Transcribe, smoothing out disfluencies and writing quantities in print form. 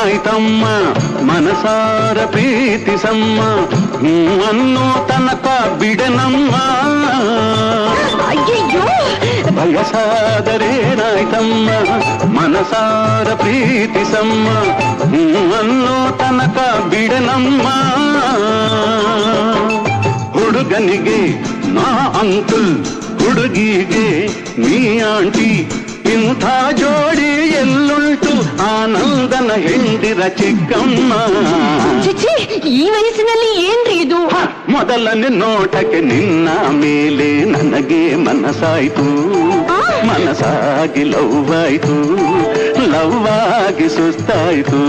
ಏನಾಯ್ತಮ್ಮ ಮನಸಾರ ಪ್ರೀತಿಸಮ್ಮ ಅನ್ನೋ ತನಕ ಬಿಡನಮ್ಮ ಅಯ್ಯಯ್ಯೋ ಬಯಸಾದರೇನಾಯ್ತಮ್ಮ ಮನಸಾರ ಪ್ರೀತಿಸಮ್ಮ ಅನ್ನೋ ತನಕ ಬಿಡನಮ್ಮ ಹುಡುಗನಿಗೆ ನಾ ಅಂಕಲ್ ಹುಡುಗಿಗೆ ನೀ ಆಂಟಿ ಇಂಥ ಜೋಡಿ ಎಲ್ಲುಂಟು ಆನಂದನ ಹೆಂಡಿರ ಚಿಕ್ಕಮ್ಮ ಚಿಚಿ ಈ ವಯಸ್ಸಿನಲ್ಲಿ ಏನ್ರಿ ಇದು ಮೊದಲನೇ ನೋಟಕ್ಕೆ ನಿನ್ನ ಮೇಲೆ ನನಗೆ ಮನಸ್ಸಾಯ್ತು ಮನಸ್ಸಾಗಿ ಲವ್ ಆಯ್ತು ಲವ್ ಆಗಿ ಸುಸ್ತಾಯ್ತು